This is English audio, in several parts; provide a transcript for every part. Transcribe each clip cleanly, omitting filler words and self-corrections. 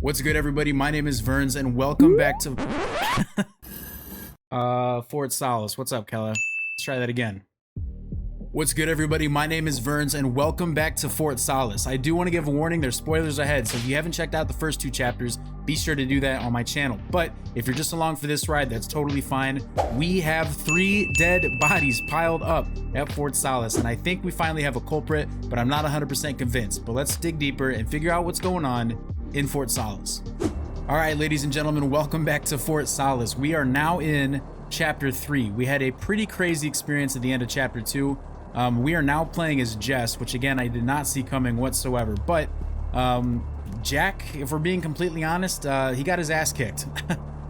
What's good, everybody? My name is Verns, and welcome back to Fort Solis. What's up, Kella? Let's try that again. What's good, everybody? My name is Verns, and welcome back to Fort Solis. I do want to give a warning, there's spoilers ahead, so if you haven't checked out the first two chapters, be sure to do that on my channel. But if you're just along for this ride, that's totally fine. We have 3 dead bodies piled up at Fort Solis, and I think we finally have a culprit, but I'm not 100% convinced. But let's dig deeper and figure out what's going on in Fort Solis. All right, ladies and gentlemen, welcome back to Fort Solis. We are now in chapter 3. We had a pretty crazy experience at the end of chapter 2. We are now playing as Jess, which again I did not see coming whatsoever. But Jack, if we're being completely honest, he got his ass kicked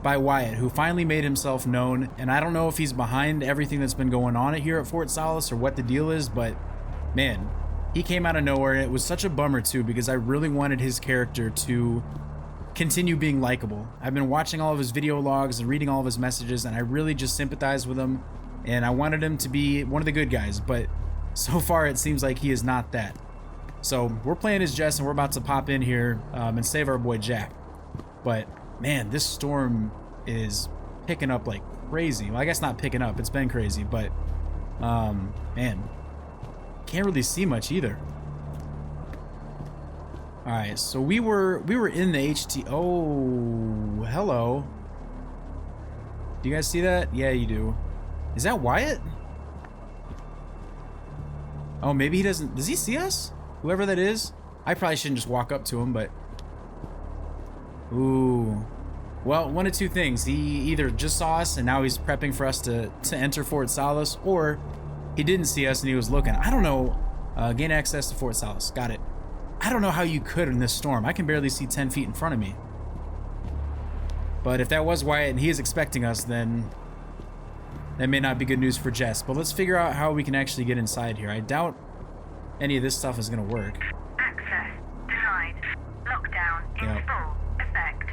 by Wyatt, who finally made himself known. And I don't know if he's behind everything that's been going on here at Fort Solis or what the deal is, but man, he came out of nowhere, and it was such a bummer too, because I really wanted his character to continue being likable. I've been watching all of his video logs and reading all of his messages, and I really just sympathize with him, and I wanted him to be one of the good guys, but so far it seems like he is not that. So we're playing as Jess, and we're about to pop in here and save our boy Jack. But man, this storm is picking up like crazy. Well, I guess not picking up, it's been crazy, but man, can't really see much either. All right, so we were in the HT. Oh, hello. Do you guys see that? Yeah, you do. Is that Wyatt? Oh, maybe he doesn't. Does he see us? Whoever that is. I probably shouldn't just walk up to him, but ooh. Well, one of two things. He either just saw us and now he's prepping for us to enter Fort Solis, or he didn't see us and he was looking. I don't know. Gain access to Fort Solis. Got it. I don't know how you could in this storm. I can barely see 10 feet in front of me. But if that was Wyatt and he is expecting us, then that may not be good news for Jess. But let's figure out how we can actually get inside here. I doubt any of this stuff is going to work. Access denied. Lockdown in full effect.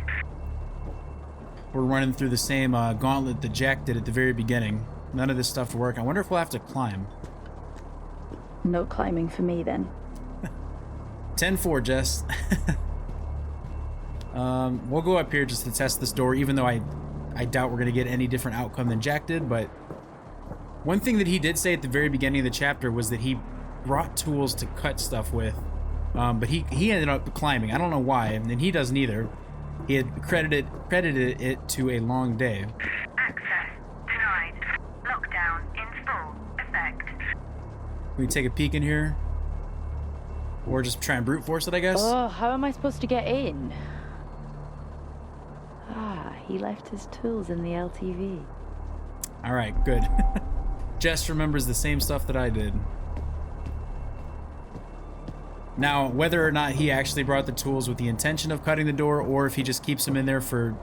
We're running through the same gauntlet that Jack did at the very beginning. None of this stuff will work. I wonder if we'll have to climb. No climbing for me then. 10-4, Jess. We'll go up here just to test this door, even though I doubt we're going to get any different outcome than Jack did. But one thing that he did say at the very beginning of the chapter was that he brought tools to cut stuff with. But he ended up climbing. I don't know why, and he doesn't either. He had credited it to a long day. Access denied. Lockdown in full effect. Can we take a peek in here? Or just try and brute force it, I guess? Oh, how am I supposed to get in? Ah, he left his tools in the LTV. Alright, good. Jess remembers the same stuff that I did. Now, whether or not he actually brought the tools with the intention of cutting the door, or if he just keeps them in there for,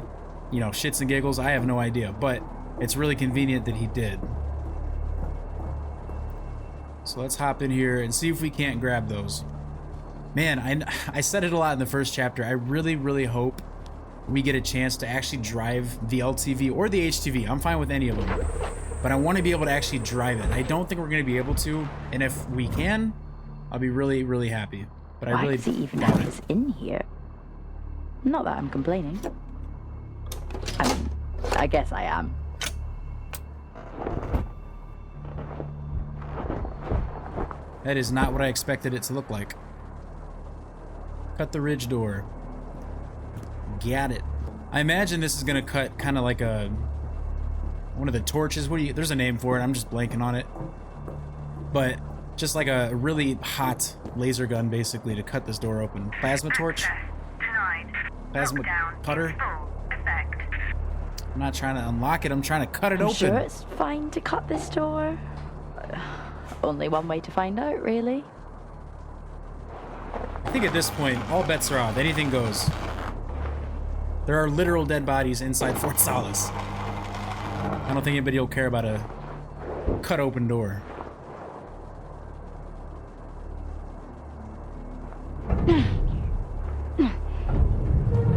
you know, shits and giggles, I have no idea. But it's really convenient that he did. So let's hop in here and see if we can't grab those. Man, I said it a lot in the first chapter. I really, really hope we get a chance to actually drive the LTV or the HTV. I'm fine with any of them. But I want to be able to actually drive it. I don't think we're going to be able to. And if we can, I'll be really, really happy. But I Why really does he even have us in here? Not that I'm complaining. I mean, I guess I am. That is not what I expected it to look like. Cut the ridge door. Got it. I imagine this is gonna cut kind of like one of the torches. There's a name for it. I'm just blanking on it. But just like a really hot laser gun, basically, to cut this door open. Plasma torch. Denied. Plasma Lockdown cutter. in full effect. I'm not trying to unlock it. I'm trying to cut it open. Sure it's fine to cut this door. Only one way to find out, really. I think at this point, all bets are off. Anything goes. There are literal dead bodies inside Fort Solis. I don't think anybody will care about a cut open door.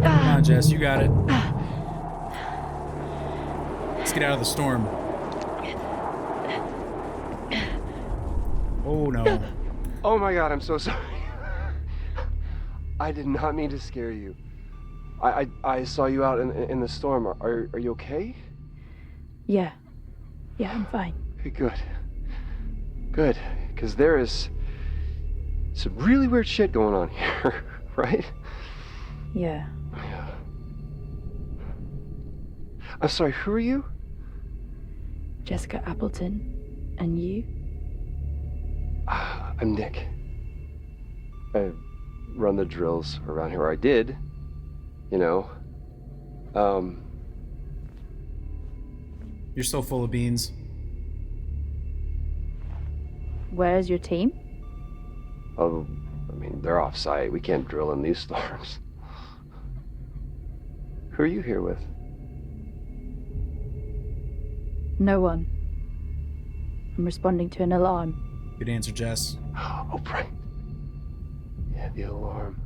Come on, Jess, you got it. Let's get out of the storm. Oh no. Oh my god, I'm so sorry. I did not mean to scare you. I saw you out in the storm. Are you okay? Yeah. Yeah, I'm fine. Okay, good. Good, because there is some really weird shit going on here, right? Yeah. Yeah. I'm sorry, who are you? Jessica Appleton. And you? I'm Nick. I run the drills around here, or I did, you know. You're so full of beans. Where's your team? Oh, I mean, they're off-site. We can't drill in these storms. Who are you here with? No one. I'm responding to an alarm. Good answer, Jess. Oh, right. Yeah, the alarm.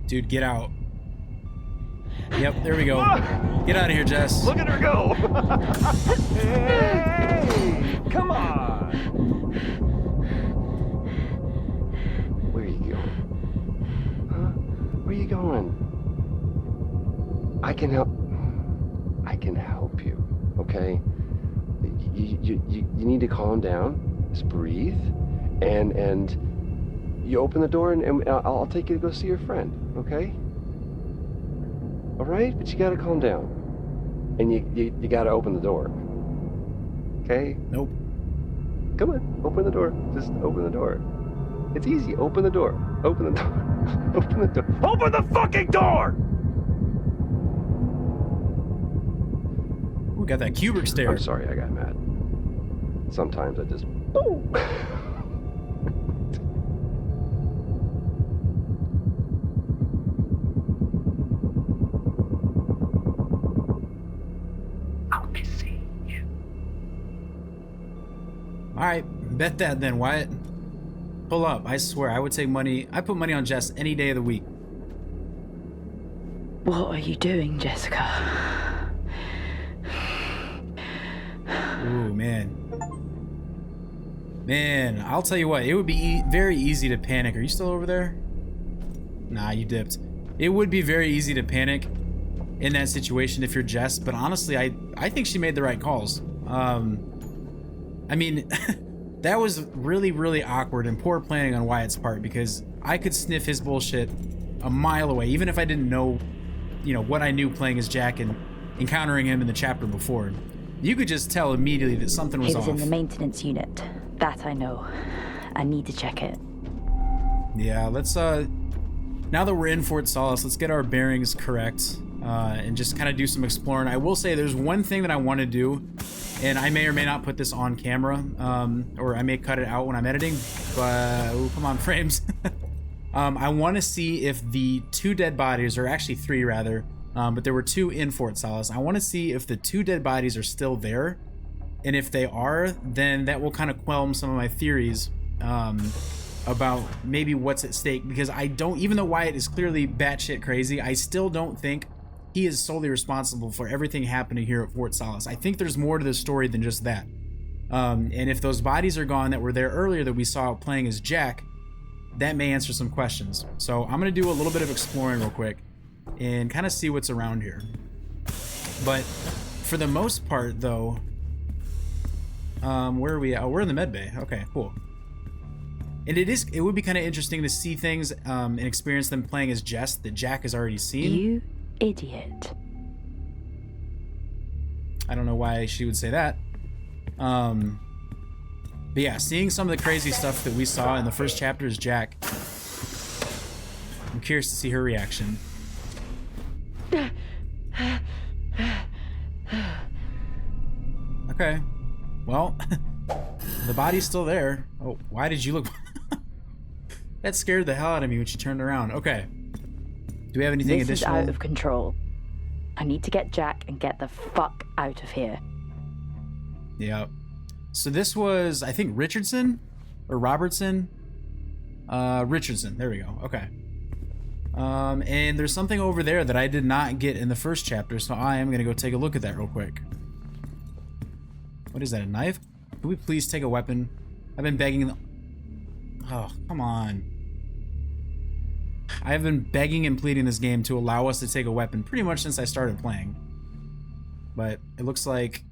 Dude, get out. Yep, there we go. Get out of here, Jess. Look at her go! Hey! Come on! Where are you going? Huh? Where are you going? I can help. I can help you, okay? You need to calm down. Just breathe, and you open the door, and I'll take you to go see your friend, okay? All right, but you gotta calm down, and you gotta open the door. Okay? Nope. Come on, open the door. Just open the door. It's easy. Open the door. Open the door. Open the door. Open the fucking door! We got that Kubrick stare. I'm sorry, I got mad. Sometimes I just. Alright, bet that then, Wyatt. Pull up. I swear, I would take money. I put money on Jess any day of the week. What are you doing, Jessica? Ooh, man. Man, I'll tell you what, it would be very easy to panic. Are you still over there? Nah, you dipped. It would be very easy to panic in that situation if you're Jess, but honestly, I think she made the right calls. I mean, that was really, really awkward and poor planning on Wyatt's part, because I could sniff his bullshit a mile away, even if I didn't know, you know, what I knew playing as Jack and encountering him in the chapter before. You could just tell immediately that something was He was off. in the maintenance unit. That I know. I need to check it. Yeah, let's, now that we're in Fort Solis, let's get our bearings correct, and just kind of do some exploring. I will say there's one thing that I want to do, and I may or may not put this on camera, or I may cut it out when I'm editing, but, ooh, come on, frames. I want to see if the 2 dead bodies, or actually 3 rather, but there were 2 in Fort Solis. I want to see if the 2 dead bodies are still there, and if they are, then that will kind of quell some of my theories about maybe what's at stake, because I don't, even though Wyatt is clearly batshit crazy, I still don't think he is solely responsible for everything happening here at Fort Solis. I think there's more to the story than just that. And if those bodies are gone that were there earlier that we saw playing as Jack, that may answer some questions. So I'm going to do a little bit of exploring real quick and kind of see what's around here. But for the most part, though, where are we at? Oh, we're in the med bay. Okay, cool. And it would be kind of interesting to see things and experience them playing as Jess that Jack has already seen. You idiot. I don't know why she would say that. But yeah, seeing some of the crazy stuff that we saw in the first chapter as Jack, I'm curious to see her reaction. Okay. Well, the body's still there. Oh, why did you look? That scared the hell out of me when she turned around. Okay. Do we have anything This additional? is out of control. I need to get Jack and get the fuck out of here. Yeah. So this was, I think, Richardson or Robertson. Richardson. There we go. Okay. And there's something over there that I did not get in the first chapter, so I am gonna go take a look at that real quick. What is that? A knife? Can we please take a weapon? I've been begging. Oh, come on. I have been begging and pleading this game to allow us to take a weapon pretty much since I started playing. But it looks like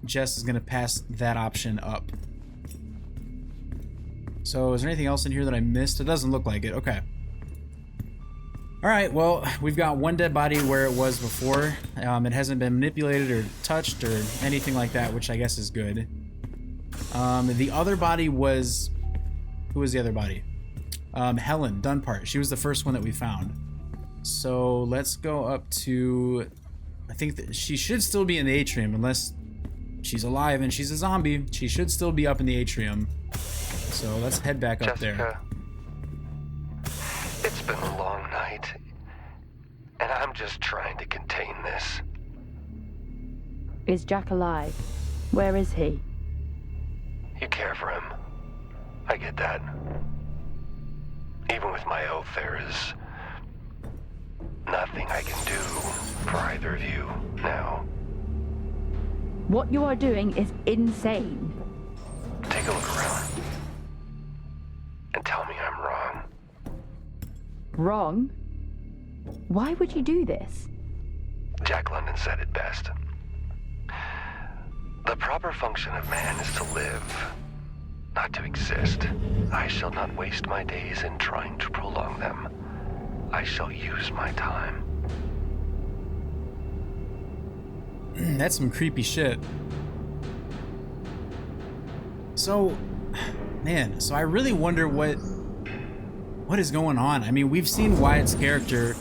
Jess is going to pass that option up. So is there anything else in here that I missed? It doesn't look like it. Okay. Alright, well, we've got one dead body where it was before. It hasn't been manipulated or touched or anything like that, which I guess is good. The other body was... Who was the other body? Helen Dunpart. She was the first one that we found. So let's go up to... I think that she should still be in the atrium, unless she's alive and she's a zombie. She should still be up in the atrium. So let's head back up there. It's been a long night, and I'm just trying to contain this. Is Jack alive? Where is he? You care for him. I get that. Even with my oath, there is nothing I can do for either of you now. What you are doing is insane. Take a look around and tell me I'm wrong. Wrong? Why would you do this? Jack London said it best. The proper function of man is to live, not to exist. I shall not waste my days in trying to prolong them. I shall use my time. That's some creepy shit. So, man, so I really wonder what is going on. I mean, we've seen Wyatt's character,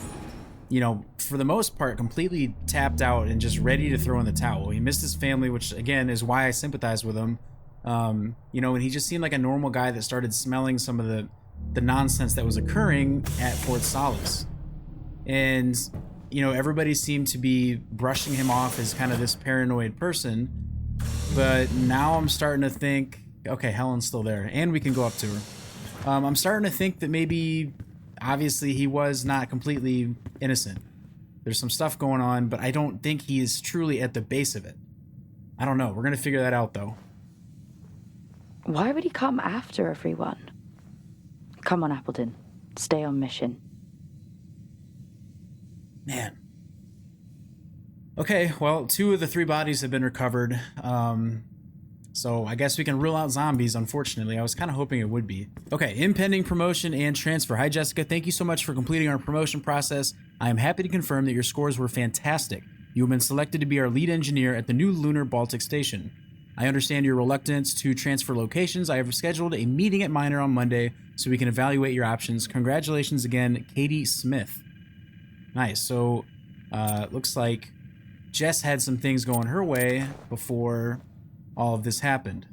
you know, for the most part, completely tapped out and just ready to throw in the towel. He missed his family, which again is why I sympathize with him. You know, and he just seemed like a normal guy that started smelling some of the nonsense that was occurring at Fort Solis. And, you know, everybody seemed to be brushing him off as kind of this paranoid person. But now I'm starting to think, okay, Helen's still there, and we can go up to her. I'm starting to think that maybe, obviously, he was not completely innocent. There's some stuff going on, but I don't think he is truly at the base of it. I don't know. We're going to figure that out, though. Why would he come after everyone? Come on, Appleton. Stay on mission. Man. Okay, well, 2 of the 3 bodies have been recovered. So I guess we can rule out zombies, unfortunately. I was kind of hoping it would be. Okay, impending promotion and transfer. Hi, Jessica. Thank you so much for completing our promotion process. I am happy to confirm that your scores were fantastic. You have been selected to be our lead engineer at the new Lunar Baltic Station. I understand your reluctance to transfer locations. I have scheduled a meeting at Minor on Monday so we can evaluate your options. Congratulations again, Katie Smith. Nice. So, looks like Jess had some things going her way before all of this happened.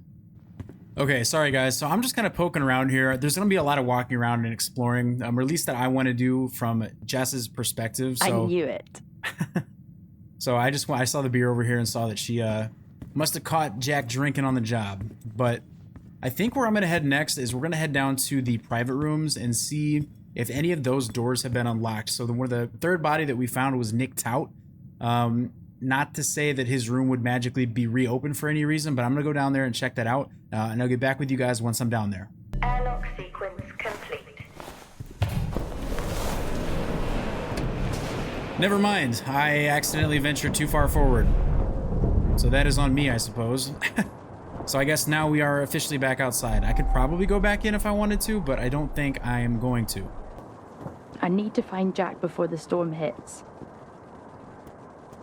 Okay, sorry guys. So I'm just kind of poking around here. There's going to be a lot of walking around and exploring, or at least that I want to do from Jess's perspective. So, I knew it. So I saw the beer over here and saw that she must have caught Jack drinking on the job. But I think where I'm going to head next is we're going to head down to the private rooms and see if any of those doors have been unlocked. So the third body that we found was nicked out. Not to say that his room would magically be reopened for any reason, but I'm going to go down there and check that out. And I'll get back with you guys once I'm down there. Airlock sequence complete. Never mind. I accidentally ventured too far forward. So that is on me, I suppose. So I guess now we are officially back outside. I could probably go back in if I wanted to, but I don't think I am going to. I need to find Jack before the storm hits.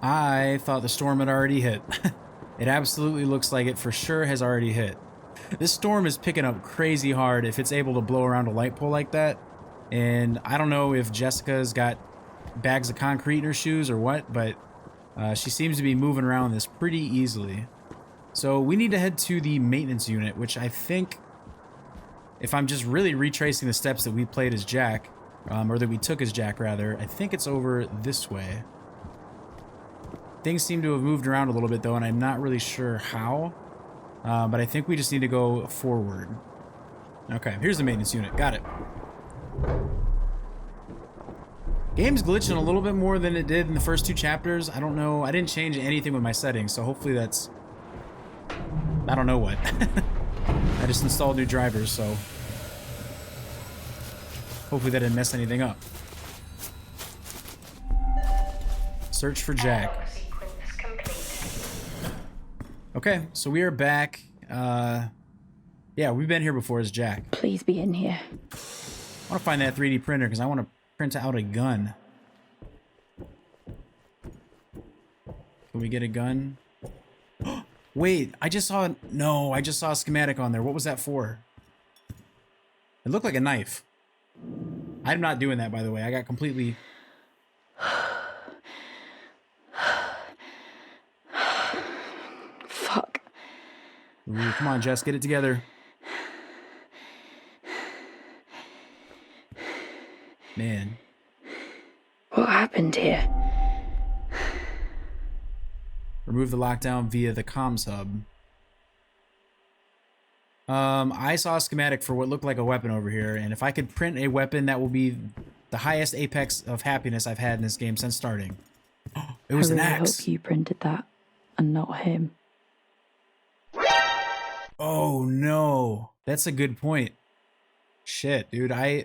I thought the storm had already hit. It absolutely looks like it for sure has already hit. This storm is picking up crazy hard if it's able to blow around a light pole like that. And I don't know if Jessica's got bags of concrete in her shoes or what, but she seems to be moving around this pretty easily. So we need to head to the maintenance unit, which I think, if I'm just really retracing the steps that we played as Jack, or that we took as Jack rather, I think it's over this way. Things seem to have moved around a little bit though, and I'm not really sure how, but I think we just need to go forward. Okay, here's the maintenance unit. Got it. Game's glitching a little bit more than it did in the first 2 chapters. I don't know. I didn't change anything with my settings, so hopefully that's... I don't know what. I just installed new drivers, so... Hopefully that didn't mess anything up. Search for Jack. Airlock sequence complete. Okay, so we are back. Yeah, we've been here before as Jack. Please be in here. I want to find that 3D printer because I want to print out a gun. Can we get a gun? Wait, I just saw... No, I just saw a schematic on there. What was that for? It looked like a knife. I'm not doing that, by the way. I got completely... Fuck. Ooh, come on, Jess, get it together. Man. What happened here? Remove the lockdown via the comms hub. I saw a schematic for what looked like a weapon over here, and if I could print a weapon, that will be the highest apex of happiness I've had in this game since starting. It was an I really axe. hope you printed that and not him. Oh no, that's a good point. Shit, dude, I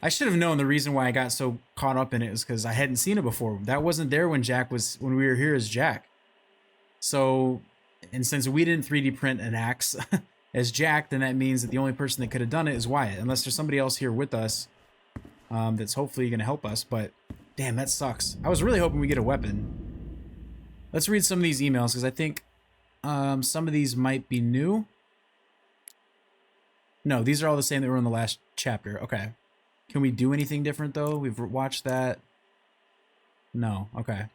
should have known the reason why I got so caught up in it was because I hadn't seen it before. That wasn't there when we were here as Jack. So, and since we didn't 3D print an axe as Jack, then that means that the only person that could have done it is Wyatt, unless there's somebody else here with us that's hopefully going to help us. But damn, that sucks. I was really hoping we get a weapon. Let's read some of these emails because I think some of these might be new. No, these are all the same that were in the last chapter. Okay. Can we do anything different though? We've watched that. No. Okay.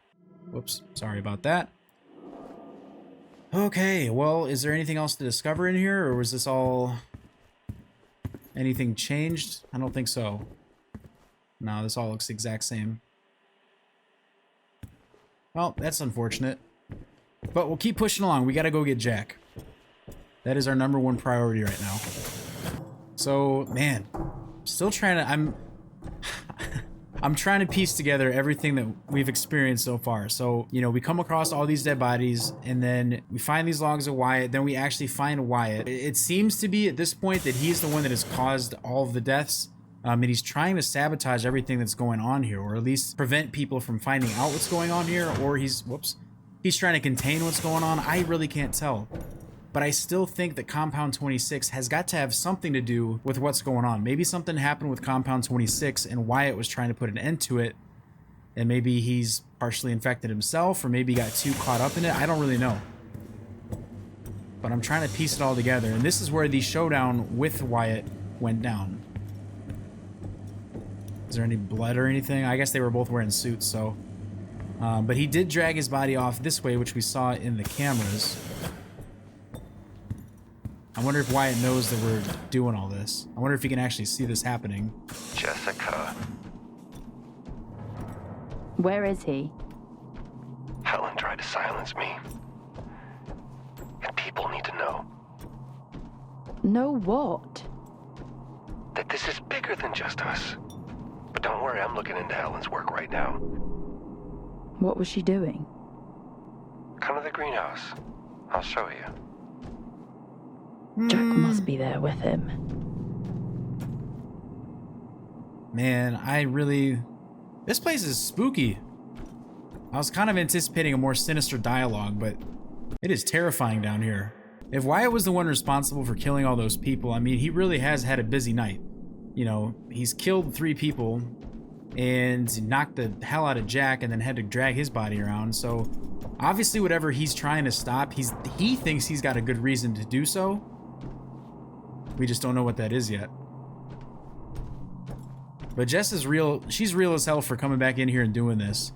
Whoops. Sorry about that. Okay. Well, is there anything else to discover in here, or was this all... Anything changed? I don't think so. No, this all looks the exact same. Well, that's unfortunate. But we'll keep pushing along. We gotta go get Jack. That is our #1 priority right now. So, man... Still trying to, I'm trying to piece together everything that we've experienced so far. So, you know, we come across all these dead bodies, and then we find these logs of Wyatt, then we actually find Wyatt. It seems to be at this point that he's the one that has caused all of the deaths, and he's trying to sabotage everything that's going on here, or at least prevent people from finding out what's going on here, or he's trying to contain what's going on. I really can't tell. But I still think that Compound 26 has got to have something to do with what's going on. Maybe something happened with Compound 26 and Wyatt was trying to put an end to it. And maybe he's partially infected himself, or maybe he got too caught up in it. I don't really know. But I'm trying to piece it all together. And this is where the showdown with Wyatt went down. Is there any blood or anything? I guess they were both wearing suits, so... but he did drag his body off this way, which we saw in the cameras. I wonder if Wyatt knows that we're doing all this. I wonder if he can actually see this happening. Jessica. Where is he? Helen tried to silence me. And people need to know Know what? that this is bigger than just us. But don't worry, I'm looking into Helen's work right now. What was she doing? Come to the greenhouse. I'll show you. Jack must be there with him. Man, this place is spooky. I was kind of anticipating a more sinister dialogue, but it is terrifying down here. If Wyatt was the one responsible for killing all those people, I mean, he really has had a busy night. You know, he's killed 3 people and knocked the hell out of Jack and then had to drag his body around. So obviously whatever he's trying to stop, he thinks he's got a good reason to do so. We just don't know what that is yet. But Jess is real. She's real as hell for coming back in here and doing this.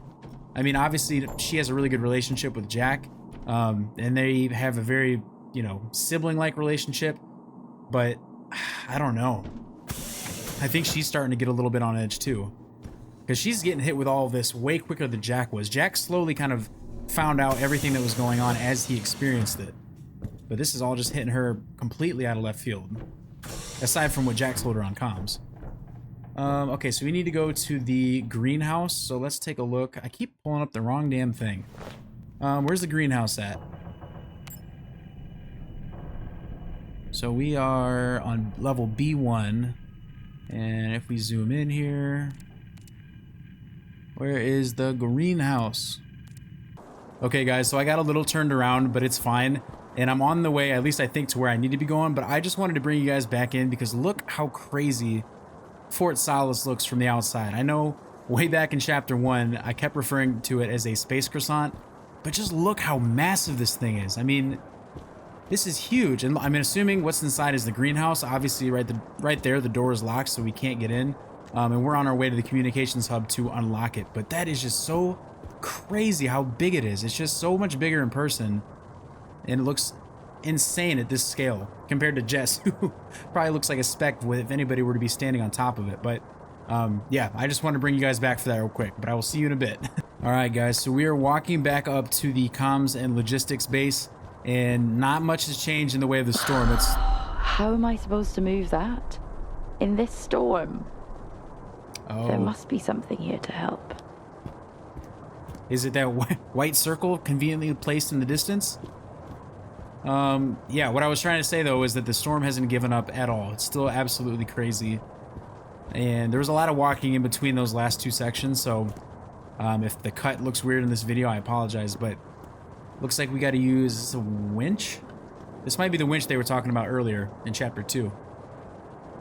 I mean, obviously she has a really good relationship with Jack. And they have a very, you know, sibling-like relationship. But I don't know. I think she's starting to get a little bit on edge too. Because she's getting hit with all of this way quicker than Jack was. Jack slowly kind of found out everything that was going on as he experienced it. But this is all just hitting her completely out of left field. Aside from what Jack told her on comms. Okay, so we need to go to the greenhouse. So let's take a look. I keep pulling up the wrong damn thing. Where's the greenhouse at? So we are on level B1. And if we zoom in here, where is the greenhouse? Okay guys, so I got a little turned around, but it's fine. And I'm on the way, at least I think, to where I need to be going. But I just wanted to bring you guys back in because look how crazy Fort Solis looks from the outside. I know way back in chapter 1, I kept referring to it as a space croissant, but just look how massive this thing is. I mean, this is huge. And I'm assuming what's inside is the greenhouse. Obviously, right there, the door is locked, so we can't get in. And we're on our way to the communications hub to unlock it. But that is just so crazy how big it is. It's just so much bigger in person. And it looks insane at this scale compared to Jess, who probably looks like a speck if anybody were to be standing on top of it. But yeah, I just want to bring you guys back for that real quick, but I will see you in a bit. All right, guys, so we are walking back up to the comms and logistics base, and not much has changed in the way of the storm. It's... How am I supposed to move that? In this storm? Oh. There must be something here to help. Is it that white circle conveniently placed in the distance? Yeah, what I was trying to say though is that the storm hasn't given up at all. It's still absolutely crazy. And there was a lot of walking in between those last two sections, so if the cut looks weird in this video, I apologize, but looks like we got to use a winch. This might be the winch they were talking about earlier in chapter 2.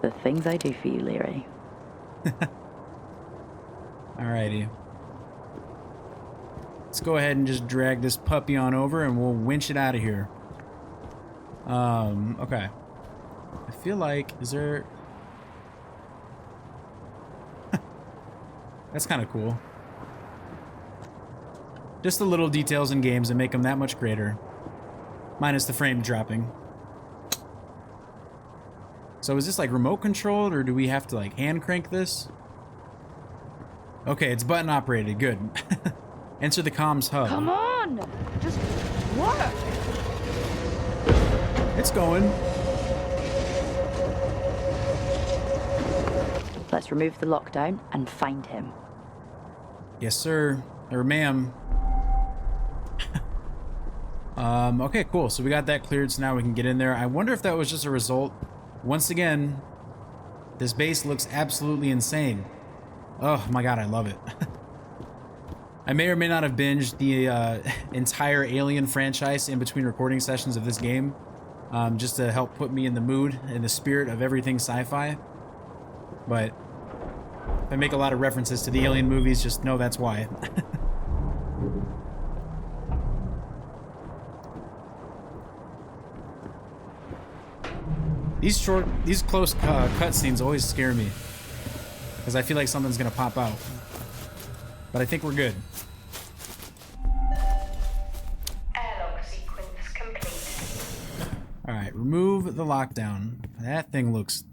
The things I do for you, Leary. Alrighty. Let's go ahead and just drag this puppy on over and we'll winch it out of here. Okay. I feel like, is there... That's kind of cool. Just the little details in games that make them that much greater. Minus the frame dropping. So is this like remote controlled, or do we have to like hand crank this? Okay, it's button operated. Good. Enter the comms hub. Come on! Just work! It's going. Let's remove the lockdown and find him. Yes, sir. Or ma'am. Okay, cool. So we got that cleared, so now we can get in there. I wonder if that was just a result. Once again, this base looks absolutely insane. Oh my god, I love it. I may or may not have binged the entire Alien franchise in between recording sessions of this game, just to help put me in the mood and the spirit of everything sci-fi. But if I make a lot of references to the Alien movies, just know that's why. These close cutscenes always scare me, because I feel like something's gonna pop out. But I think we're good. Airlock sequence complete. Alright, remove the lockdown. That thing looks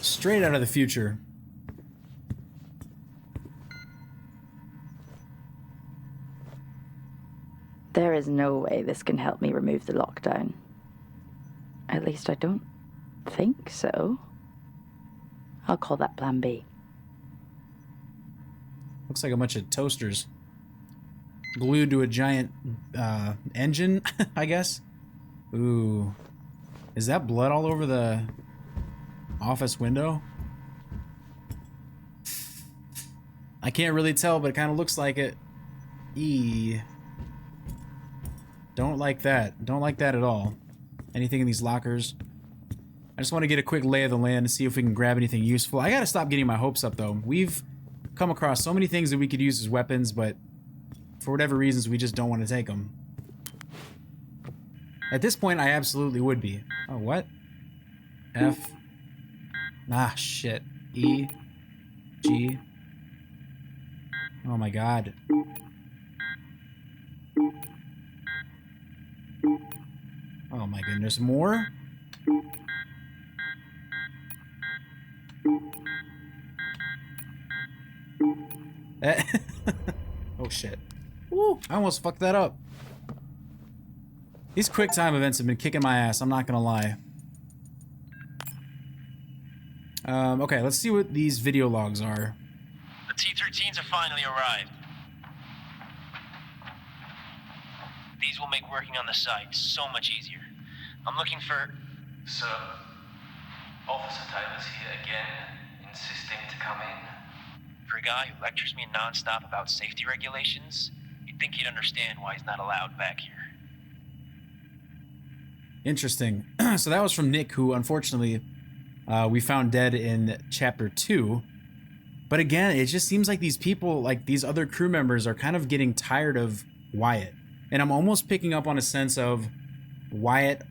straight out of the future. There is no way this can help me remove the lockdown. At least I don't think so. I'll call that plan B. Looks like a bunch of toasters glued to a giant engine, I guess. Ooh. Is that blood all over the office window? I can't really tell, but it kind of looks like it. Don't like that. Don't like that at all. Anything in these lockers? I just want to get a quick lay of the land and see if we can grab anything useful. I gotta stop getting my hopes up, though. We've come across so many things that we could use as weapons, but for whatever reasons, we just don't want to take them. At this point, I absolutely would be. Oh, what? F. Ah, shit. E. G. Oh my god. Oh my goodness, more? Oh shit. Woo, I almost fucked that up. These quick time events have been kicking my ass, I'm not gonna lie. Okay, let's see what these video logs are. The T-13s have finally arrived. These will make working on the site so much easier. I'm looking for... Sir, Officer Taylor's here again, in insisting to come in? For a guy who lectures me nonstop about safety regulations, you'd think he'd understand why he's not allowed back here. Interesting. So that was from Nick, who unfortunately we found dead in chapter 2. But again, it just seems like these people, like these other crew members, are kind of getting tired of Wyatt. And I'm almost picking up on a sense of Wyatt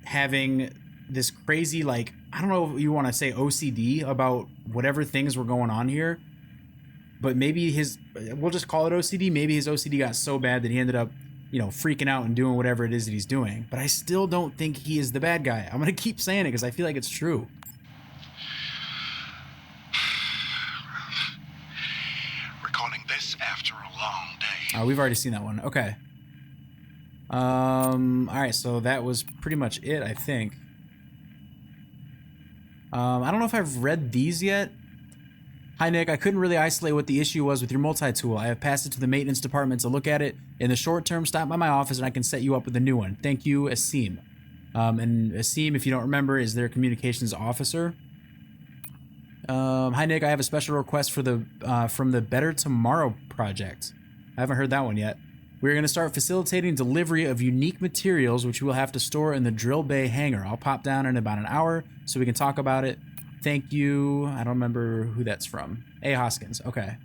having this crazy, like, I don't know if you want to say OCD about whatever things were going on here. But maybe we'll just call it OCD. Maybe his OCD got so bad that he ended up, you know, freaking out and doing whatever it is that he's doing. But I still don't think he is the bad guy. I'm going to keep saying it because I feel like it's true. Recording this after a long day. Oh, we've already seen that one. Okay. All right, so that was pretty much it, I think. I don't know if I've read these yet. Hi, Nick. I couldn't really isolate what the issue was with your multi-tool. I have passed it to the maintenance department to look at it. In the short term, stop by my office and I can set you up with a new one. Thank you, Asim. And Asim, if you don't remember, is their communications officer. Hi, Nick. I have a special request for from the Better Tomorrow project. I haven't heard that one yet. We're going to start facilitating delivery of unique materials, which we'll have to store in the drill bay hangar. I'll pop down in about an hour so we can talk about it. Thank you. I don't remember who that's from. A. Hoskins. Okay.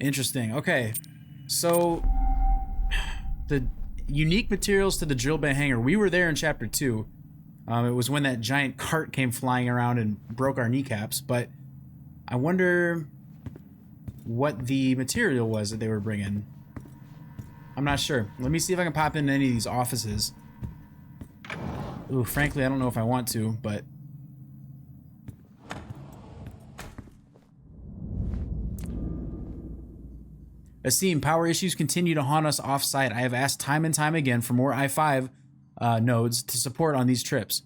Interesting. Okay. So, the unique materials to the drill bay hangar. We were there in chapter 2. It was when that giant cart came flying around and broke our kneecaps. But I wonder what the material was that they were bringing. I'm not sure. Let me see if I can pop into any of these offices. Ooh, frankly, I don't know if I want to, but... Asim, power issues continue to haunt us off-site. I have asked time and time again for more i5 nodes to support on these trips.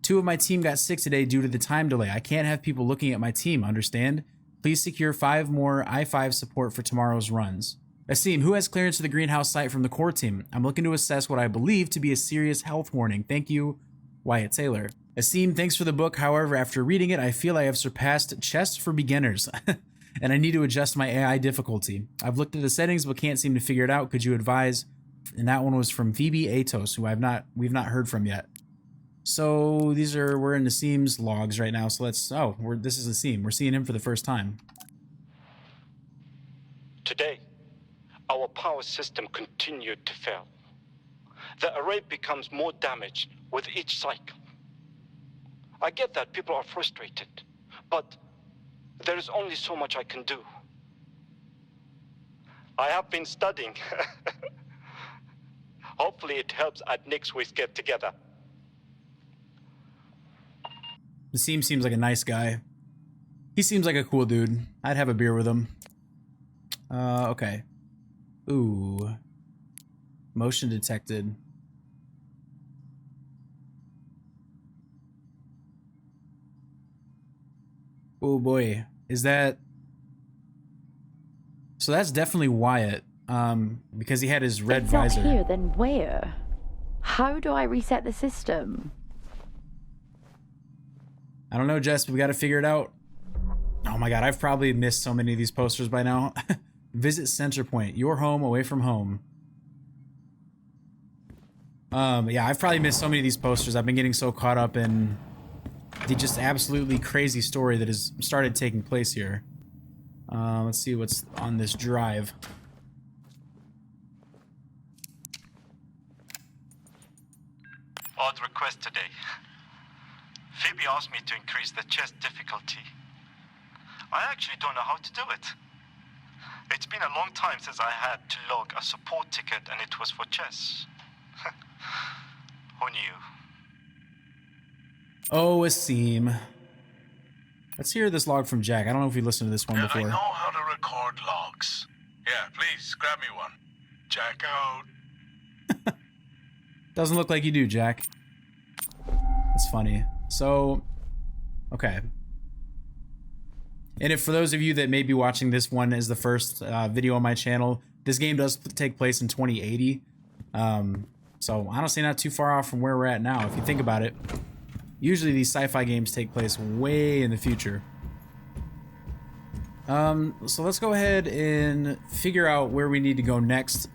2 of my team got sick today due to the time delay. I can't have people looking at my team, understand? Please secure 5 more i5 support for tomorrow's runs. Asim, who has clearance to the greenhouse site from the core team? I'm looking to assess what I believe to be a serious health warning. Thank you, Wyatt Taylor. Asim, thanks for the book. However, after reading it, I feel I have surpassed chess for beginners, and I need to adjust my AI difficulty. I've looked at the settings but can't seem to figure it out. Could you advise? And that one was from Phoebe Atos, who we've not heard from yet. So we're in Asim's logs right now. So this is Asim. We're seeing him for the first time. Today, our power system continued to fail. The array becomes more damaged with each cycle. I get that people are frustrated, but there is only so much I can do. I have been studying. Hopefully it helps at next week's get together. Asim seems like a nice guy. He seems like a cool dude. I'd have a beer with him. Okay. Ooh. Motion detected. Oh boy. Is that... So that's definitely Wyatt. Because he had his red visor. If not here, then where? How do I reset the system? I don't know, Jess, but we gotta figure it out. Oh my god, I've probably missed so many of these posters by now. Visit Centerpoint. Your home away from home. Yeah, I've probably missed so many of these posters. I've been getting so caught up in the just absolutely crazy story that has started taking place here. Let's see what's on this drive. Odd request today. Phoebe asked me to increase the chess difficulty. I actually don't know how to do it. It's been a long time since I had to log a support ticket and it was for chess. Who knew? Oh, Asim. Let's hear this log from Jack. I don't know if we listened to this one before. I know how to record logs. Yeah, please, grab me one. Jack out. Doesn't look like you do, Jack. That's funny. So, okay. And if for those of you that may be watching this one as the first video on my channel, this game does take place in 2080. So honestly, not too far off from where we're at now. If you think about it, Usually these sci-fi games take place way in the future. So let's go ahead and figure out where we need to go next.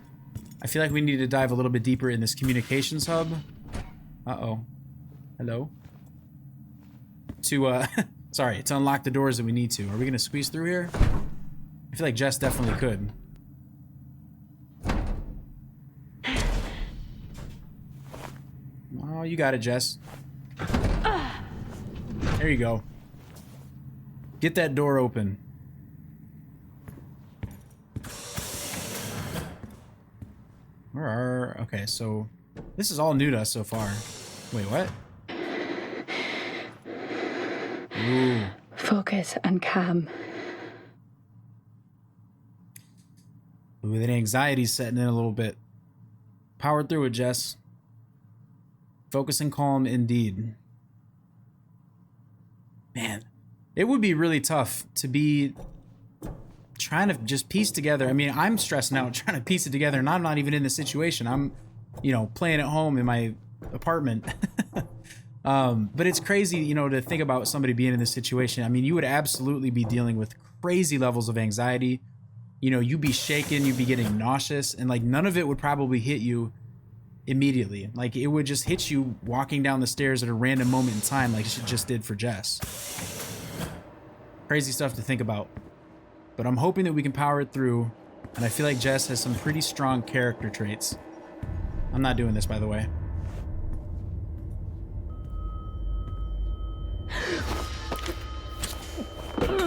I feel like we need to dive a little bit deeper in this communications hub. Uh-oh. Hello? Sorry, to unlock the doors that we need to. Are we gonna squeeze through here? I feel like Jess definitely could. Oh, you got it, Jess. There you go. Get that door open. Okay, so this is all new to us so far. Wait, what? Ooh. Focus and calm. Ooh, that anxiety's setting in a little bit. Power through it, Jess. Focus and calm indeed. Man, it would be really tough to be trying to just piece together. I mean, I'm stressing out trying to piece it together, and I'm not even in the situation. I'm, you know, playing at home in my apartment. But it's crazy, you know, to think about somebody being in this situation. I mean, you would absolutely be dealing with crazy levels of anxiety. You know, you'd be shaking, you'd be getting nauseous, and like none of it would probably hit you immediately. Like it would just hit you walking down the stairs at a random moment in time, like it just did for Jess. Crazy stuff to think about. But I'm hoping that we can power it through, and I feel like Jess has some pretty strong character traits. I'm not doing this, by the way.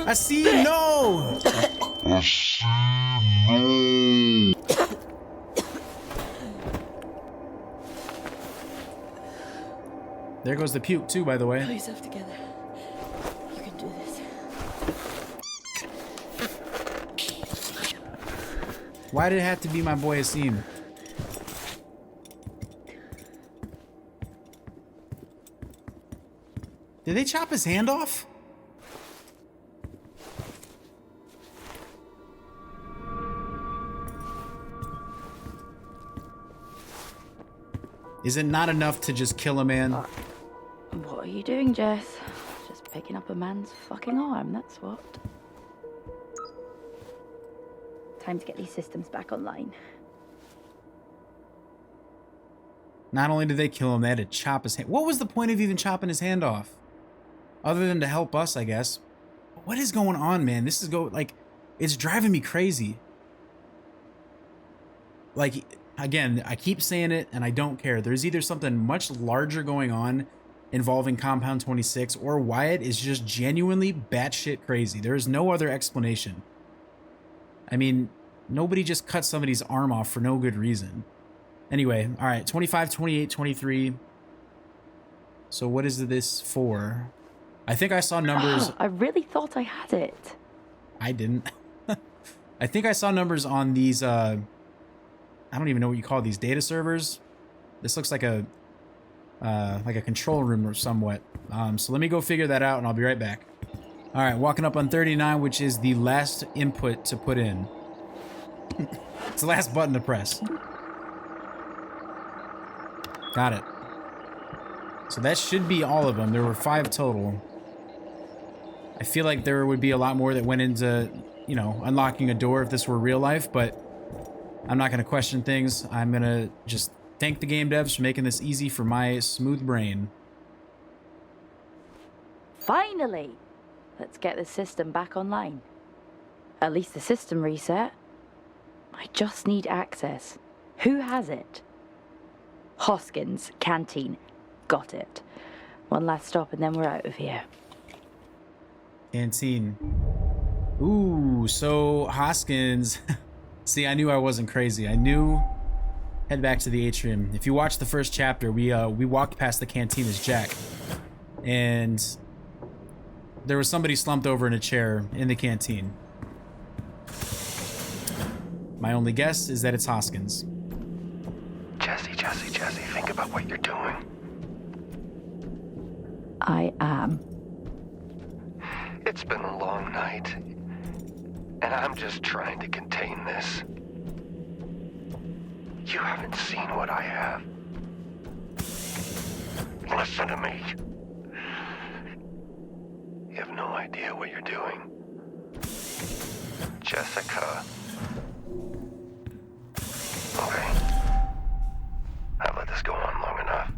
I see you, no! There goes the puke too, by the way. Pull yourself together. You can do this. Why did it have to be my boy Asim? Did they chop his hand off? Is it not enough to just kill a man? What are you doing, Jess? Just picking up a man's fucking arm, that's what. Time to get these systems back online. Not only did they kill him, they had to chop his hand. What was the point of even chopping his hand off? Other than to help us, I guess. What is going on, man? This is like, it's driving me crazy. Like, again, I keep saying it and I don't care. There's either something much larger going on involving Compound 26 or Wyatt is just genuinely batshit crazy. There is no other explanation. I mean, nobody just cut somebody's arm off for no good reason. Anyway, all right, 25, 28, 23. So what is this for? I think I saw numbers. Oh, I really thought I had it. I didn't. I think I saw numbers on these, I don't even know what you call these, data servers. This looks like a control room or somewhat. So let me go figure that out and I'll be right back. All right, walking up on 39, which is the last input to put in. It's the last button to press. Got it. So that should be all of them. There were 5 total. I feel like there would be a lot more that went into, you know, unlocking a door if this were real life, but I'm not going to question things. I'm going to just thank the game devs for making this easy for my smooth brain. Finally! Let's get the system back online. At least the system reset. I just need access. Who has it? Hoskins, canteen. Got it. One last stop and then we're out of here. Canteen. Ooh, so Hoskins. See, I knew I wasn't crazy. I knew. Head back to the atrium. If you watch the first chapter, we walked past the canteen as Jack, and there was somebody slumped over in a chair in the canteen. My only guess is that it's Hoskins. Jesse, think about what you're doing. I am. It's been a long night, and I'm just trying to contain this. You haven't seen what I have. Listen to me. You have no idea what you're doing. Jessica. Okay. I've let this go on long enough.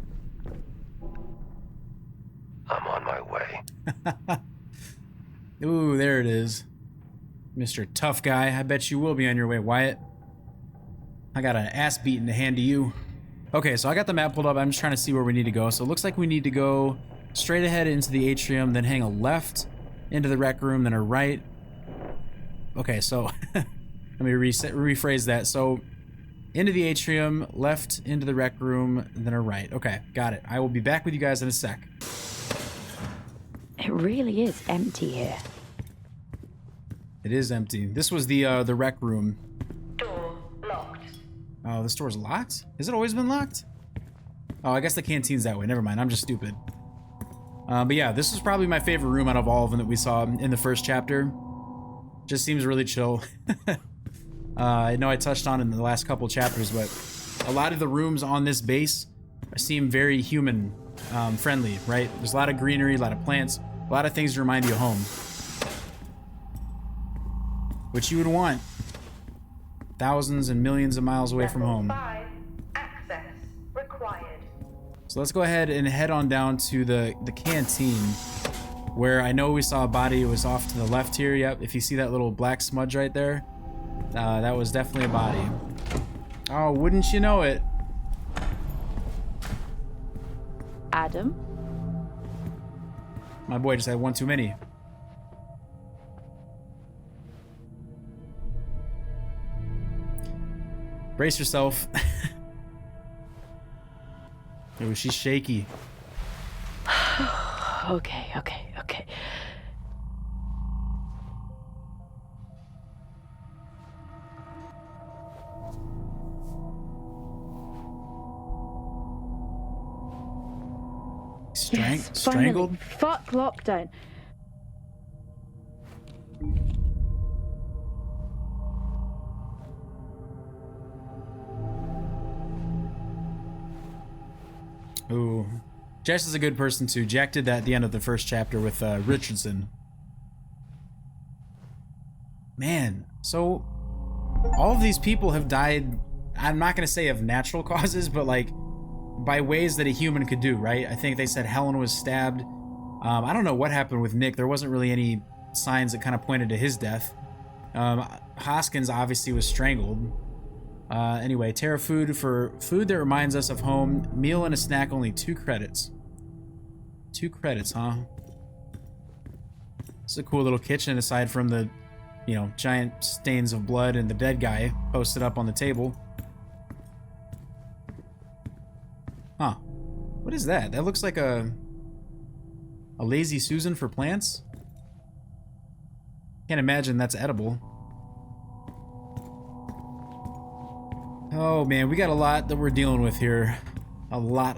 I'm on my way. Ooh, there it is. Mr. Tough Guy. I bet you will be on your way, Wyatt. I got an ass beating to hand to you. Okay, so I got the map pulled up. I'm just trying to see where we need to go. So it looks like we need to go straight ahead into the atrium, then hang a left into the rec room, then a right. Okay, so let me rephrase that. So into the atrium, left into the rec room, then a right. Okay, got it. I will be back with you guys in a sec. It really is empty here. It is empty. This was the rec room. Door locked. Oh, this door's locked? Has it always been locked? Oh, I guess the canteen's that way. Never mind. I'm just stupid. But yeah, this is probably my favorite room out of all of them that we saw in the first chapter. Just seems really chill. I know I touched on it in the last couple chapters, but a lot of the rooms on this base seem very human friendly, right? There's a lot of greenery, a lot of plants, a lot of things to remind you of home. Which you would want. Thousands and millions of miles away from home. 5. Access required. So let's go ahead and head on down to the canteen, where I know we saw a body. It was off to the left here. Yep, if you see that little black smudge right there, that was definitely a body. Oh, wouldn't you know it? Adam? My boy just had one too many. Brace yourself. Oh, she's shaky. Okay. Yes, strangled? finally. Fuck lockdown. Ooh. Jess is a good person too. Jack did that at the end of the first chapter with Richardson. Man, so all of these people have died, I'm not going to say of natural causes, but like by ways that a human could do, right? I think they said Helen was stabbed. I don't know what happened with Nick. There wasn't really any signs that kind of pointed to his death. Hoskins obviously was strangled. Anyway, Terra food for food that reminds us of home. Meal and a snack, only 2 credits. 2 credits, huh? It's a cool little kitchen aside from the, you know, giant stains of blood and the dead guy posted up on the table. Huh. What is that? That looks like a lazy Susan for plants? Can't imagine that's edible. Oh man, we got a lot that we're dealing with here. A lot.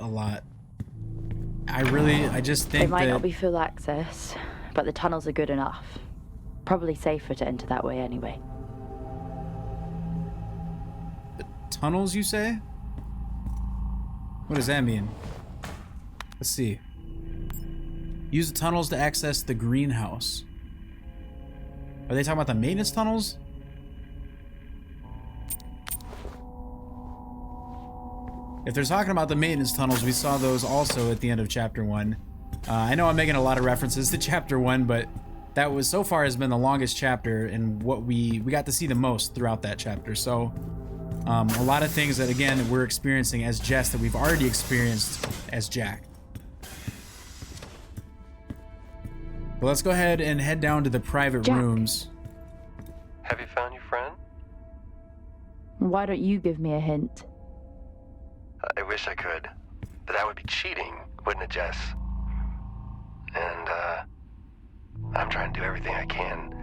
I just think It might that not be full access, but the tunnels are good enough. Probably safer to enter that way anyway. tunnels, you say? What does that mean? Let's see. Use the tunnels to access the greenhouse. Are they talking about the maintenance tunnels? If they're talking about the maintenance tunnels, we saw those also at the end of chapter 1. I know I'm making a lot of references to chapter 1, but that was so far has been the longest chapter and what we got to see the most throughout that chapter. So a lot of things that, again, we're experiencing as Jess that we've already experienced as Jack. Well, let's go ahead and head down to the private Jack. rooms. Have you found your friend? Why don't you give me a hint? I wish I could, but that would be cheating, wouldn't it, Jess? And, I'm trying to do everything I can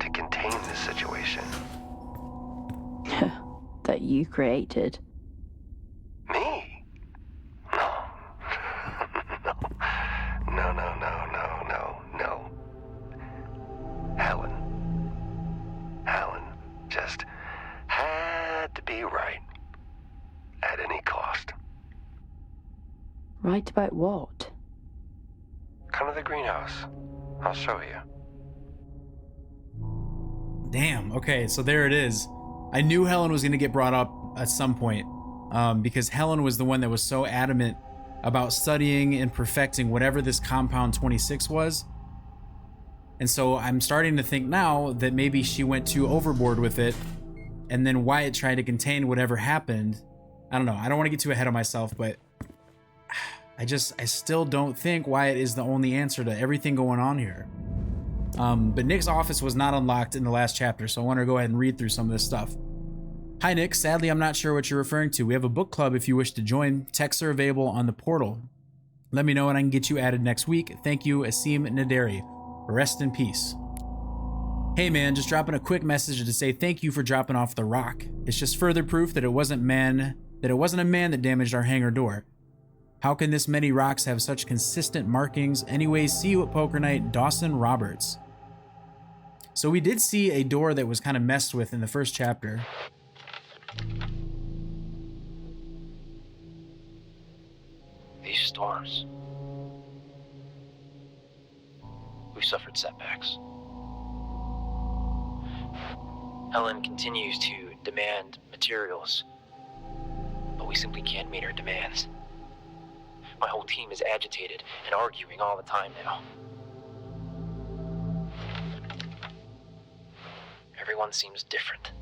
to contain this situation. That you created. Me? No. No. Helen just had to be right. At any cost. Right about what? Come to the greenhouse. I'll show you. Damn, okay, so there it is. I knew Helen was going to get brought up at some point, because Helen was the one that was so adamant about studying and perfecting whatever this Compound 26 was. And so I'm starting to think now that maybe she went too overboard with it, and then Wyatt tried to contain whatever happened. I don't know, I don't want to get too ahead of myself, but I still don't think Wyatt is the only answer to everything going on here. But Nick's office was not unlocked in the last chapter, so I want to go ahead and read through some of this stuff. Hi Nick, sadly I'm not sure what you're referring to. We have a book club if you wish to join. Texts are available on the portal. Let me know and I can get you added next week. Thank you, Asim Naderi. Rest in peace. Hey man, just dropping a quick message to say thank you for dropping off the rock. It's just further proof that it wasn't a man that damaged our hangar door. How can this many rocks have such consistent markings? Anyways, see you at poker night, Dawson Roberts. So we did see a door that was kind of messed with in the first chapter. These storms. We've suffered setbacks. Helen continues to demand materials, but we simply can't meet her demands. My whole team is agitated and arguing all the time now. Everyone seems different.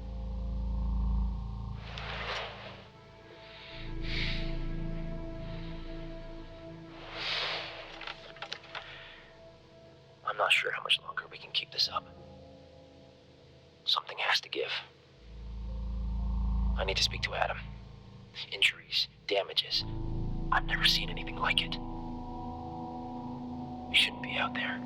I'm not sure how much longer we can keep this up. Something has to give. I need to speak to Adam. Injuries, damages. I've never seen anything like it. You shouldn't be out there.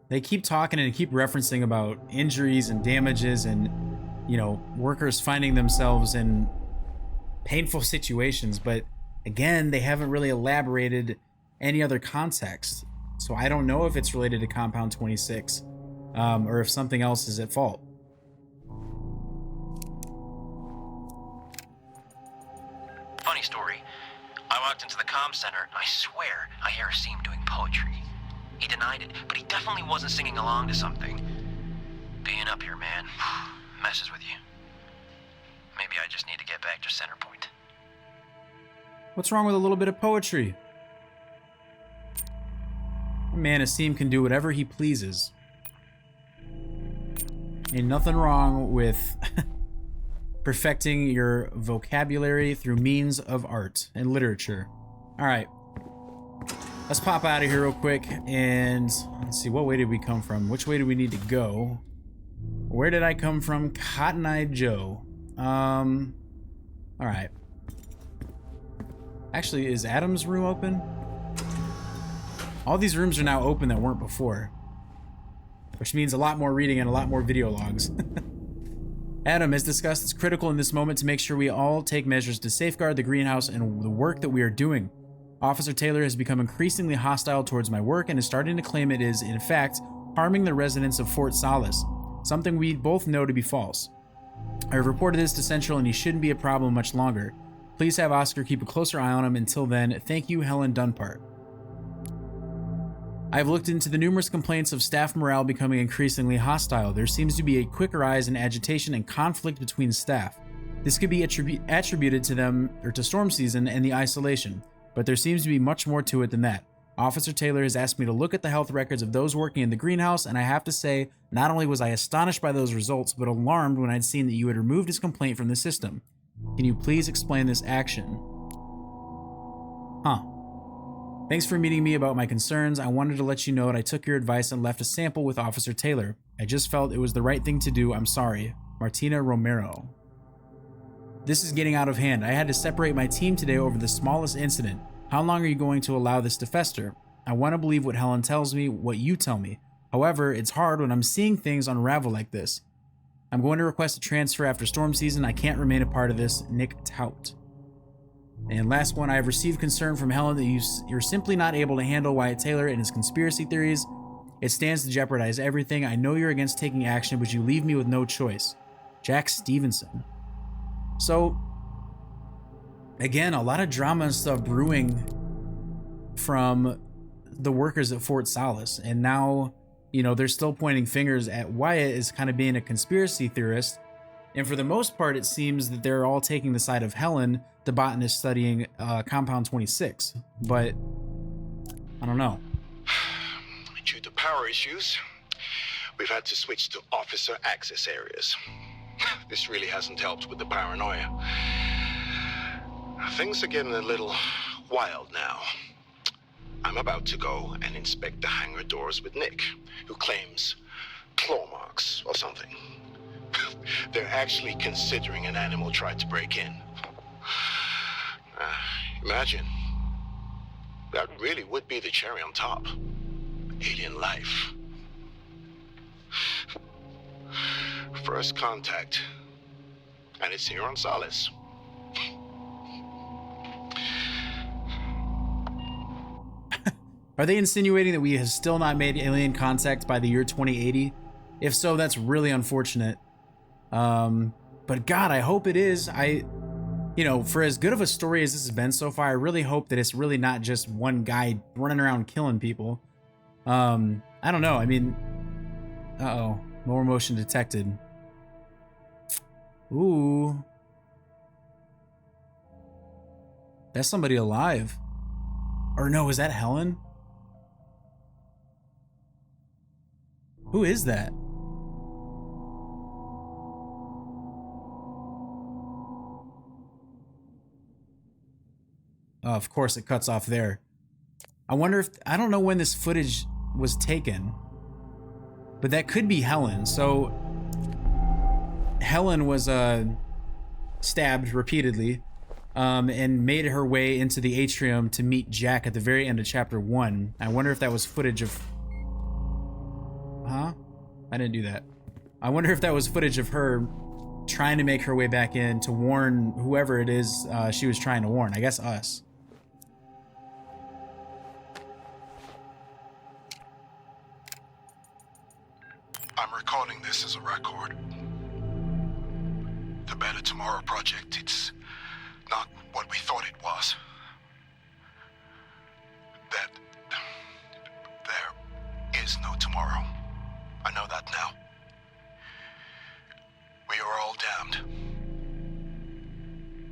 They keep talking and keep referencing about injuries and damages and, you know, workers finding themselves in painful situations, but again, they haven't really elaborated any other context. So I don't know if it's related to Compound 26, or if something else is at fault. Funny story. I walked into the comm center and I swear I hear Asim doing poetry. He denied it, but he definitely wasn't singing along to something. Being up here, man, messes with you. Maybe I just need to get back to center point. What's wrong with a little bit of poetry? Man, Asim can do whatever he pleases. Ain't nothing wrong with perfecting your vocabulary through means of art and literature. All right, let's pop out of here real quick and let's see, what way did we come from? Which way do we need to go? Where did I come from? Cotton Eye Joe. All right. Actually, is Adam's room open? All these rooms are now open that weren't before, which means a lot more reading and a lot more video logs. Adam, as discussed, it's critical in this moment to make sure we all take measures to safeguard the greenhouse and the work that we are doing. Officer Taylor has become increasingly hostile towards my work and is starting to claim it is, in fact, harming the residents of Fort Solis, something we both know to be false. I have reported this to Central and he shouldn't be a problem much longer. Please have Oscar keep a closer eye on him. Until then, thank you, Helen Dunpart. I've looked into the numerous complaints of staff morale becoming increasingly hostile. There seems to be a quick rise in agitation and conflict between staff. This could be attributed to them or to storm season and the isolation, but there seems to be much more to it than that. Officer Taylor has asked me to look at the health records of those working in the greenhouse, and I have to say, not only was I astonished by those results, but alarmed when I'd seen that you had removed his complaint from the system. Can you please explain this action? Thanks for meeting me about my concerns. I wanted to let you know that I took your advice and left a sample with Officer Taylor. I just felt it was the right thing to do. I'm sorry. Martina Romero. This is getting out of hand. I had to separate my team today over the smallest incident. How long are you going to allow this to fester? I want to believe what Helen tells me, what you tell me. However, it's hard when I'm seeing things unravel like this. I'm going to request a transfer after storm season. I can't remain a part of this. Nick Tout. And last one, I have received concern from Helen that you're simply not able to handle Wyatt Taylor and his conspiracy theories. It stands to jeopardize everything. I know you're against taking action, but you leave me with no choice. Jack Stevenson. So, again, a lot of drama and stuff brewing from the workers at Fort Solis. And now, you know, they're still pointing fingers at Wyatt as kind of being a conspiracy theorist. And for the most part, it seems that they're all taking the side of Helen, the botanist studying Compound 26. But I don't know. Due to power issues, we've had to switch to officer access areas. This really hasn't helped with the paranoia. Things are getting a little wild now. I'm about to go and inspect the hangar doors with Nick, who claims claw marks or something. They're actually considering an animal tried to break in. Imagine. That really would be the cherry on top. Alien life. First contact. And it's here on Solis. Are they insinuating that we have still not made alien contact by the year 2080? If so, that's really unfortunate. But God, I hope it is. You know, for as good of a story as this has been so far, I really hope that it's really not just one guy running around killing people. I don't know. I mean, uh-oh, more motion detected. Ooh. That's somebody alive. Or no, is that Helen? Who is that? Oh, of course it cuts off there. I wonder if, I don't know when this footage was taken, but that could be Helen. So Helen was stabbed repeatedly and made her way into the atrium to meet Jack at the very end of chapter 1. I wonder if that was footage of... Huh? I didn't do that. I wonder if that was footage of her trying to make her way back in to warn whoever it is she was trying to warn. I guess us. I'm recording this as a record. The Better Tomorrow project, it's not what we thought it was. That there is no tomorrow. I know that now. We are all damned.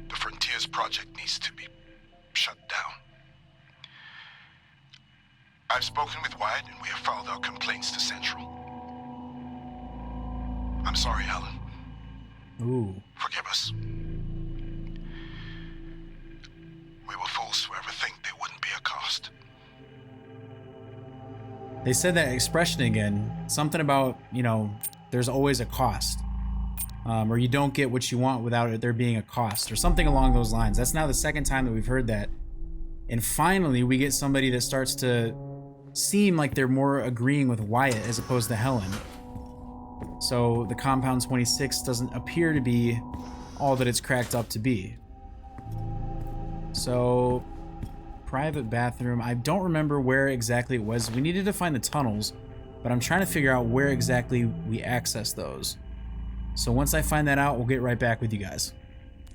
The Frontiers project needs to be shut down. I've spoken with Wyatt and we have filed our complaints to Central. I'm sorry, Helen. Ooh. Forgive us. We were fools to ever think there wouldn't be a cost. They said that expression again. Something about, you know, there's always a cost. Or you don't get what you want without it there being a cost. Or something along those lines. That's now the second time that we've heard that. And finally, we get somebody that starts to seem like they're more agreeing with Wyatt as opposed to Helen. So the Compound 26 doesn't appear to be all that it's cracked up to be. So, private bathroom. I don't remember where exactly it was. We needed to find the tunnels, but I'm trying to figure out where exactly we access those. So once I find that out, we'll get right back with you guys.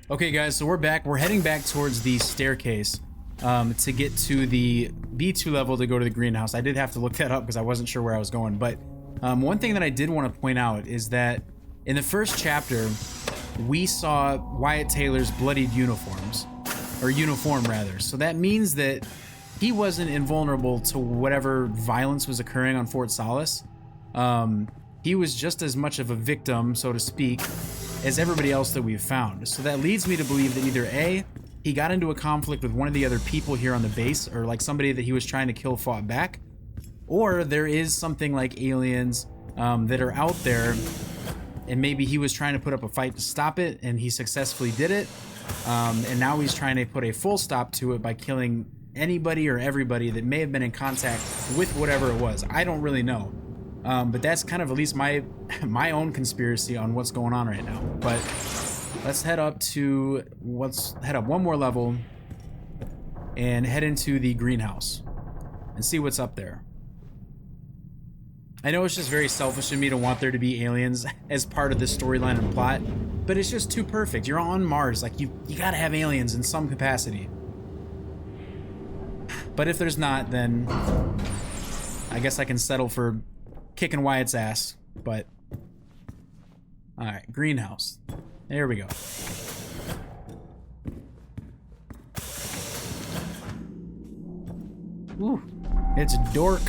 Okay guys, so we're back. We're heading back towards the staircase to get to the B2 level to go to the greenhouse. I did have to look that up because I wasn't sure where I was going, but one thing that I did want to point out is that in the first chapter, we saw Wyatt Taylor's bloodied uniforms, or uniform rather. So that means that he wasn't invulnerable to whatever violence was occurring on Fort Solis. He was just as much of a victim, so to speak, as everybody else that we've found. So that leads me to believe that either A, he got into a conflict with one of the other people here on the base, or like somebody that he was trying to kill fought back, or there is something like aliens that are out there, and maybe he was trying to put up a fight to stop it, and he successfully did it, and now he's trying to put a full stop to it by killing anybody or everybody that may have been in contact with whatever it was. I don't really know, but that's kind of at least my own conspiracy on what's going on right now. But let's head up one more level and head into the greenhouse and see what's up there. I know it's just very selfish of me to want there to be aliens as part of this storyline and plot, but it's just too perfect. You're on Mars. Like, you gotta have aliens in some capacity. But if there's not, then I guess I can settle for kicking Wyatt's ass. But all right, greenhouse. There we go. Ooh, it's dork.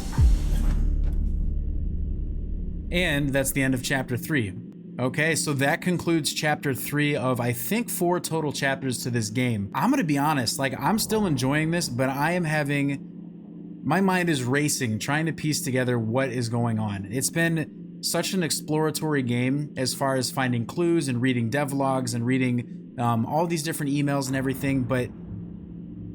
And that's the end of chapter 3. Okay, so that concludes chapter 3 of, I think, 4 total chapters to this game. I'm gonna be honest, like, I'm still enjoying this, but I am having, my mind is racing, trying to piece together what is going on. It's been such an exploratory game as far as finding clues and reading devlogs and reading all these different emails and everything, but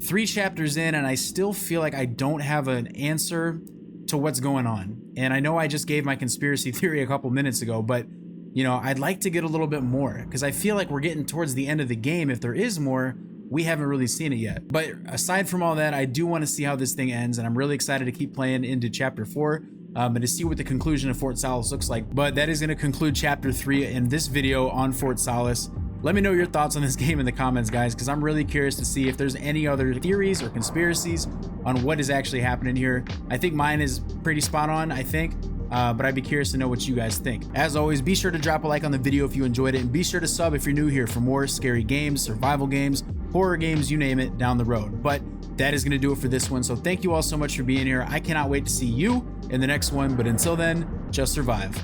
3 chapters in and I still feel like I don't have an answer to what's going on. And I know I just gave my conspiracy theory a couple minutes ago, but you know, I'd like to get a little bit more because I feel like we're getting towards the end of the game. If there is more, we haven't really seen it yet. But aside from all that, I do want to see how this thing ends, and I'm really excited to keep playing into chapter 4 and to see what the conclusion of Fort Solis looks like. But that is going to conclude chapter 3 in this video on Fort Solis. Let me know your thoughts on this game in the comments, guys, because I'm really curious to see if there's any other theories or conspiracies on what is actually happening here. I think mine is pretty spot on, I think. But I'd be curious to know what you guys think. As always, be sure to drop a like on the video if you enjoyed it, and be sure to sub if you're new here for more scary games, survival games, horror games, you name it, down the road. But that is going to do it for this one, so thank you all so much for being here. I cannot wait to see you in the next one, but until then, just survive.